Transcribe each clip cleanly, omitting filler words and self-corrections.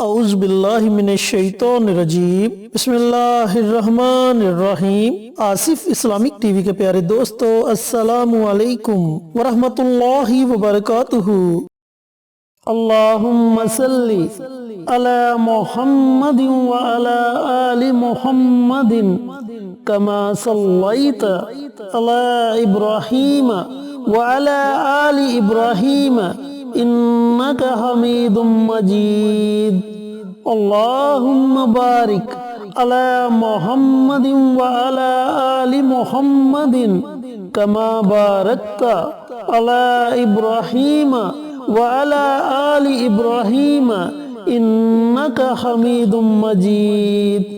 اعوذ باللہ من الشیطان الرجیم بسم اللہ الرحمن الرحیم۔ آصف اسلامک ٹی وی کے پیارے دوستو، السلام علیکم ورحمۃ اللہ وبرکاتہ۔ اللہم صلی علی محمد وعلی آل محمد کما صلیت علی ابراہیم وعلی آل ابراہیم انک حمید مجید۔ اللہم بارک علی محمد وعلی آل محمد کما بارکت علی ابراہیم وعلی آل ابراہیم انک حمید مجید۔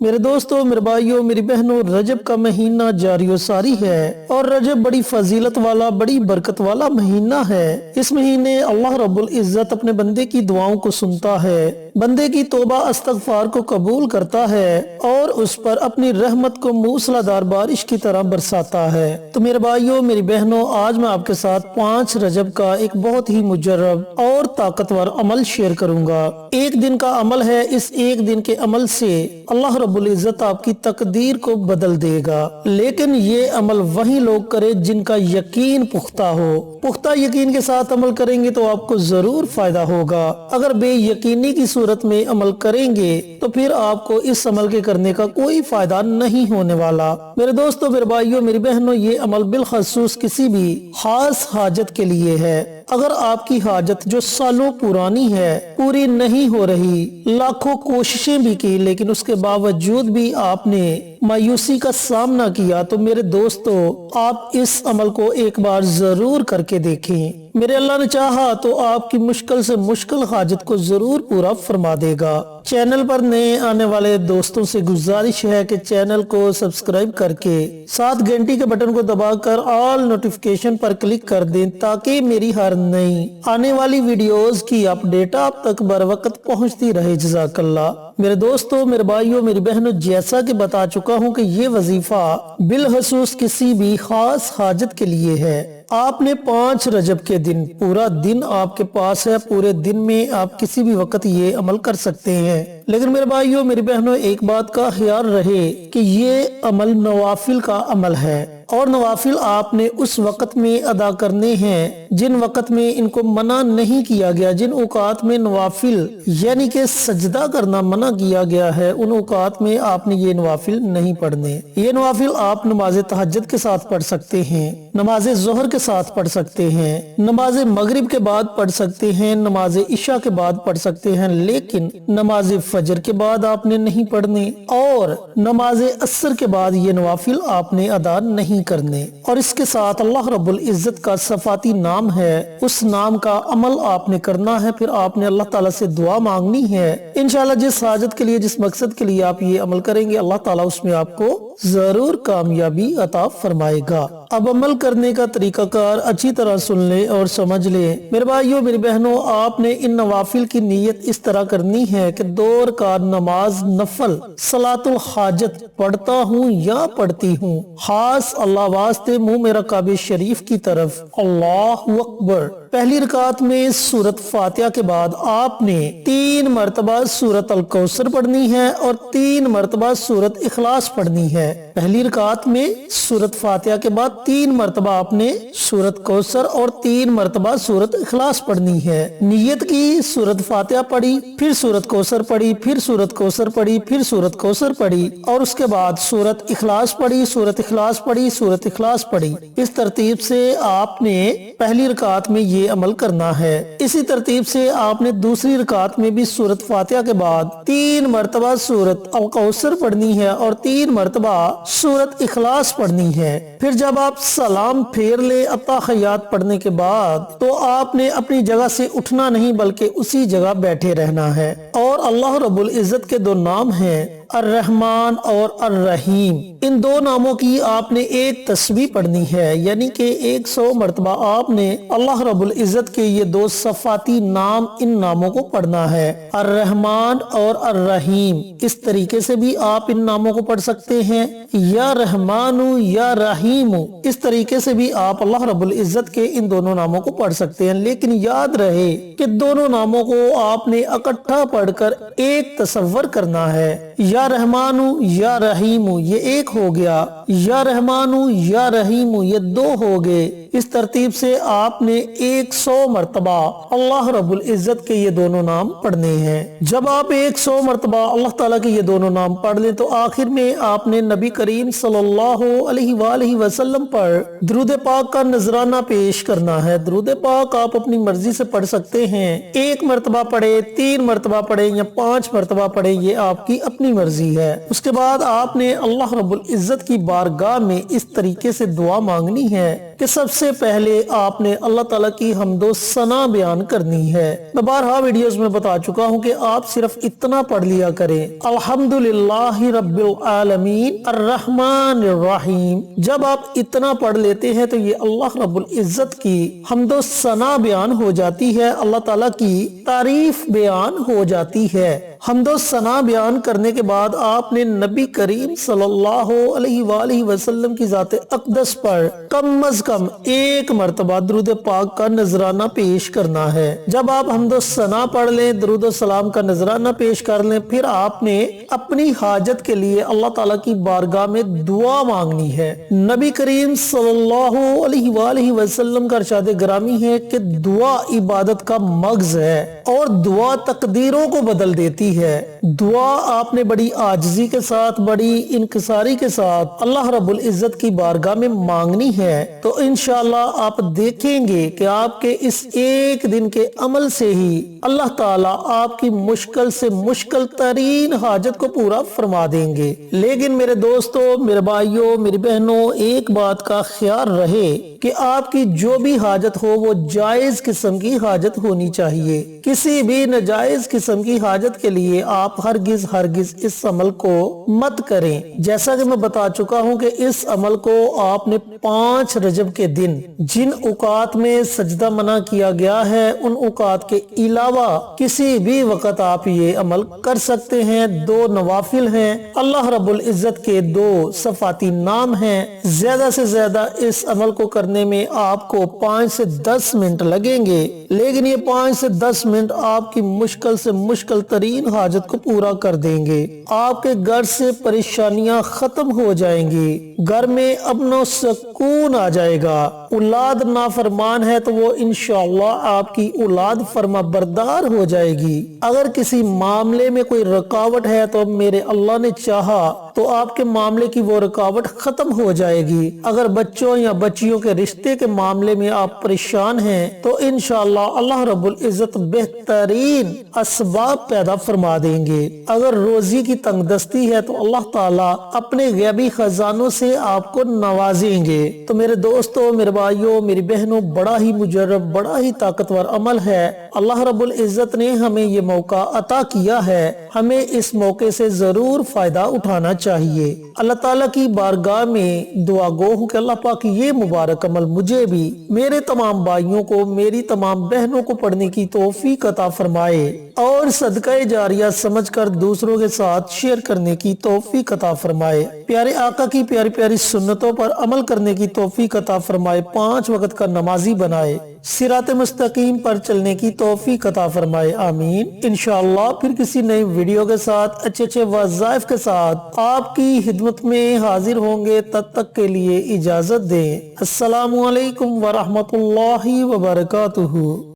میرے دوستو، میرے بھائیوں، میری بہنوں، رجب کا مہینہ جاری و ساری ہے اور رجب بڑی فضیلت والا، بڑی برکت والا مہینہ ہے۔ اس مہینے اللہ رب العزت اپنے بندے کی دعاؤں کو سنتا ہے، بندے کی توبہ استغفار کو قبول کرتا ہے اور اس پر اپنی رحمت کو موسلا دھار بارش کی طرح برساتا ہے۔ تو میرے بھائیوں، میری بہنوں، آج میں آپ کے ساتھ 5 رجب کا ایک بہت ہی مجرب اور طاقتور عمل شیئر کروں گا۔ ایک دن کا عمل ہے، اس ایک دن کے عمل سے اللہ رب العزت آپ کی تقدیر کو بدل دے گا، لیکن یہ عمل وہی لوگ کرے جن کا یقین پختہ ہو۔ پختہ یقین کے ساتھ عمل کریں گے تو آپ کو ضرور فائدہ ہوگا۔ اگر بے یقینی کی صورت میں عمل کریں گے تو پھر آپ کو اس عمل کے کرنے کا کوئی فائدہ نہیں ہونے والا۔ میرے دوستو، میرے بھائیوں، میری بہنوں، یہ عمل بالخصوص کسی بھی خاص حاجت کے لیے ہے۔ اگر آپ کی حاجت جو سالوں پرانی ہے پوری نہیں ہو رہی، لاکھوں کوششیں بھی کی لیکن اس کے باوجود بھی آپ نے مایوسی کا سامنا کیا، تو میرے دوستو، آپ اس عمل کو ایک بار ضرور کر کے دیکھیں۔ میرے اللہ نے چاہا تو آپ کی مشکل سے مشکل حاجت کو ضرور پورا فرما دے گا۔ چینل پر نئے آنے والے دوستوں سے گزارش ہے کہ چینل کو سبسکرائب کر کے ساتھ گھنٹی کے بٹن کو دبا کر آل نوٹیفیکیشن پر کلک کر دیں تاکہ میری ہر نئی آنے والی ویڈیوز کی اپڈیٹ آپ تک بر وقت پہنچتی رہے۔ جزاک اللہ۔ میرے دوستو، میرے بھائیوں، میری بہنوں، جیسا کہ بتا چکا ہوں کہ یہ وظیفہ بالخصوص کسی بھی خاص حاجت کے لیے ہے۔ آپ نے 5 رجب کے دن، پورا دن آپ کے پاس ہے، پورے دن میں آپ کسی بھی وقت یہ عمل کر سکتے ہیں۔ لیکن میرے بھائیوں، میری بہنوں، ایک بات کا خیال رہے کہ یہ عمل نوافل کا عمل ہے اور نوافل آپ نے اس وقت میں ادا کرنے ہیں جن وقت میں ان کو منع نہیں کیا گیا۔ جن اوقات میں نوافل یعنی کہ سجدہ کرنا منع کیا گیا ہے، ان اوقات میں آپ نے یہ نوافل نہیں پڑھنے۔ یہ نوافل آپ نماز تہجد کے ساتھ پڑھ سکتے ہیں، نماز ظہر کے ساتھ پڑھ سکتے ہیں، نماز مغرب کے بعد پڑھ سکتے ہیں، نماز عشاء کے بعد پڑھ سکتے ہیں، لیکن نماز فجر کے بعد آپ نے نہیں پڑھنے اور نماز عصر کے بعد یہ نوافل آپ نے ادا نہیں کرنے۔ اور اس کے ساتھ اللہ رب العزت کا صفاتی نام ہے، اس نام کا عمل آپ نے کرنا ہے، پھر آپ نے اللہ تعالیٰ سے دعا مانگنی ہے۔ انشاءاللہ جس حاجت کے لیے، جس مقصد کے لیے آپ یہ عمل کریں گے، اللہ تعالیٰ اس میں آپ کو ضرور کامیابی عطا فرمائے گا۔ اب عمل کرنے کا طریقہ کار اچھی طرح سن لیں اور سمجھ لیں۔ میرے بھائیوں، میری بہنوں، آپ نے ان نوافل کی نیت اس طرح کرنی ہے کہ 2 رکعت نماز نفل صلاۃ الحاجت پڑھتا ہوں یا پڑھتی ہوں، خاص اللہ واسطے منہ میرا کعبہ شریف کی طرف، اللہ اکبر۔ پہلی رکعت میں سورت فاتحہ کے بعد آپ نے 3 مرتبہ سورت الکوثر پڑھنی ہے اور 3 مرتبہ سورت اخلاص پڑھنی ہے۔ پہلی رکعت میں سورت فاتحہ کے بعد 3 مرتبہ آپ نے سورت کوثر اور 3 مرتبہ سورت اخلاص پڑھنی ہے۔ نیت کی، سورت فاتحہ پڑھی، پھر سورت کوثر پڑھی، پھر سورت کوثر پڑھی، پھر سورت کوثر پڑھی اور اس کے بعد سورت اخلاص پڑھی، سورت اخلاص پڑھی، سورت اخلاص پڑھی۔ اس ترتیب سے آپ نے پہلی رکعت میں یہ عمل کرنا ہے۔ اسی ترتیب سے آپ نے دوسری رکعت میں بھی سورت فاتحہ کے بعد 3 مرتبہ سورت الکوثر پڑھنی ہے اور 3 مرتبہ سورت اخلاص پڑھنی ہے۔ پھر جب آپ سلام پھیر لے اتحیات پڑھنے کے بعد تو آپ نے اپنی جگہ سے اٹھنا نہیں بلکہ اسی جگہ بیٹھے رہنا ہے۔ اور اللہ رب العزت کے 2 نام ہیں، الرحمن اور الرحیم، ان دو ناموں کی آپ نے ایک تسبیح پڑھنی ہے، یعنی کہ 100 مرتبہ آپ نے اللہ رب العزت کے یہ دو صفاتی نام، ان ناموں کو پڑھنا ہے، الرحمن اور الرحیم۔ اس طریقے سے بھی آپ ان ناموں کو پڑھ سکتے ہیں، یا رحمان یا رحیم، اس طریقے سے بھی آپ اللہ رب العزت کے ان دونوں ناموں کو پڑھ سکتے ہیں۔ لیکن یاد رہے کہ دونوں ناموں کو آپ نے اکٹھا پڑھ کر ایک تصور کرنا ہے، یا رحمان یا رحیم یہ ایک ہو گیا، یا رحمان یا رحیم یہ دو ہو گئے۔ اس ترتیب سے آپ نے 100 مرتبہ اللہ رب العزت کے یہ دونوں نام پڑھنے ہیں۔ جب آپ 100 مرتبہ اللہ تعالیٰ کے یہ دونوں نام پڑھ لیں تو آخر میں آپ نے نبی کریم صلی اللہ علیہ وآلہ وسلم پر درود پاک کا نذرانہ پیش کرنا ہے۔ درود پاک آپ اپنی مرضی سے پڑھ سکتے ہیں، 1 مرتبہ پڑھے، 3 مرتبہ پڑھے یا 5 مرتبہ پڑھے، یہ آپ کی اپنی مرضی ہے۔ اس کے بعد آپ نے اللہ رب العزت کی بارگاہ میں اس طریقے سے دعا مانگنی ہے کہ سب سے پہلے آپ نے اللہ تعالیٰ کی حمد و ثنا بیان کرنی ہے۔ میں بارہا ویڈیوز میں بتا چکا ہوں کہ آپ صرف اتنا پڑھ لیا کریں، الحمدللہ رب العالمین الرحمن الرحیم۔ جب آپ اتنا پڑھ لیتے ہیں تو یہ اللہ رب العزت کی حمد و ثنا بیان ہو جاتی ہے، اللہ تعالیٰ کی تعریف بیان ہو جاتی ہے۔ حمد و ثنا بیان کرنے کے بعد آپ نے نبی کریم صلی اللہ علیہ وآلہ وسلم کی ذات اقدس پر کم از کم 1 مرتبہ درود پاک کا نذرانہ پیش کرنا ہے۔ جب آپ حمد و ثنا پڑھ لیں، درود و سلام کا نذرانہ پیش کر لیں، پھر آپ نے اپنی حاجت کے لیے اللہ تعالیٰ کی بارگاہ میں دعا مانگنی ہے۔ نبی کریم صلی اللہ علیہ وآلہ وسلم کا ارشاد گرامی ہے کہ دعا عبادت کا مغز ہے اور دعا تقدیروں کو بدل دیتی ہے۔ دعا آپ نے بڑی عاجزی کے ساتھ، بڑی انکساری کے ساتھ اللہ رب العزت کی بارگاہ میں مانگنی ہے، تو انشاءاللہ آپ دیکھیں گے کہ آپ کے اس ایک دن کے عمل سے ہی اللہ تعالیٰ آپ کی مشکل سے مشکل ترین حاجت کو پورا فرما دیں گے۔ لیکن میرے دوستو، میرے بھائیوں، میری بہنوں، ایک بات کا خیال رہے کہ آپ کی جو بھی حاجت ہو وہ جائز قسم کی حاجت ہونی چاہیے۔ کسی بھی ناجائز قسم کی حاجت کے لیے آپ ہرگز اس عمل کو مت کریں۔ جیسا کہ میں بتا چکا ہوں کہ اس عمل کو آپ نے 5 رجب کے دن جن اوقات میں سجدہ منع کیا گیا ہے ان اوقات کے علاوہ کسی بھی وقت آپ یہ عمل کر سکتے ہیں۔ 2 نوافل ہیں، اللہ رب العزت کے 2 صفاتی نام ہیں۔ زیادہ سے زیادہ اس عمل کو کرنے میں آپ کو 5 سے 10 منٹ لگیں گے، لیکن یہ 5 سے 10 منٹ آپ کی مشکل سے مشکل ترین حاجت کو پورا کر دیں گے۔ آپ کے گھر سے پریشانیاں ختم ہو جائیں گی، گھر میں امن و سکون آ جائے گا۔ اولاد نافرمان ہے تو وہ انشاءاللہ آپ کی اولاد فرما بردار ہو جائے گی۔ اگر کسی معاملے میں کوئی رکاوٹ ہے تو میرے اللہ نے چاہا تو آپ کے معاملے کی وہ رکاوٹ ختم ہو جائے گی۔ اگر بچوں یا بچیوں کے رشتے کے معاملے میں آپ پریشان ہیں تو انشاءاللہ اللہ رب العزت بہترین اسباب پیدا فرما دیں گے۔ اگر روزی کی تنگ دستی ہے تو اللہ تعالیٰ اپنے غیبی خزانوں سے آپ کو نوازیں گے۔ تو میرے دوستو، میرے بھائیوں، میری بہنوں، بڑا ہی مجرب، بڑا ہی طاقتور عمل ہے۔ اللہ رب العزت نے ہمیں یہ موقع عطا کیا ہے، ہمیں اس موقع سے ضرور فائدہ اٹھانا چاہیے۔ اللہ تعالیٰ کی بارگاہ میں دعا گو ہوں کہ اللہ پاک یہ مبارک عمل مجھے بھی، میرے تمام بھائیوں کو، میری تمام بہنوں کو پڑھنے کی توفیق عطا فرمائے اور صدقہ جاریہ سمجھ کر دوسروں کے ساتھ شیئر کرنے کی توفیق عطا فرمائے۔ پیارے آقا کی پیاری پیاری سنتوں پر عمل کرنے کی توفیق عطا فرمائے، 5 وقت کا نمازی بنائے، صراط مستقیم پر چلنے کی توفیق عطا فرمائے، آمین۔ انشاءاللہ پھر کسی نئی ویڈیو کے ساتھ اچھے وظائف کے ساتھ آپ کی خدمت میں حاضر ہوں گے۔ تب تک کے لیے اجازت دیں۔ السلام علیکم ورحمۃ اللہ وبرکاتہ۔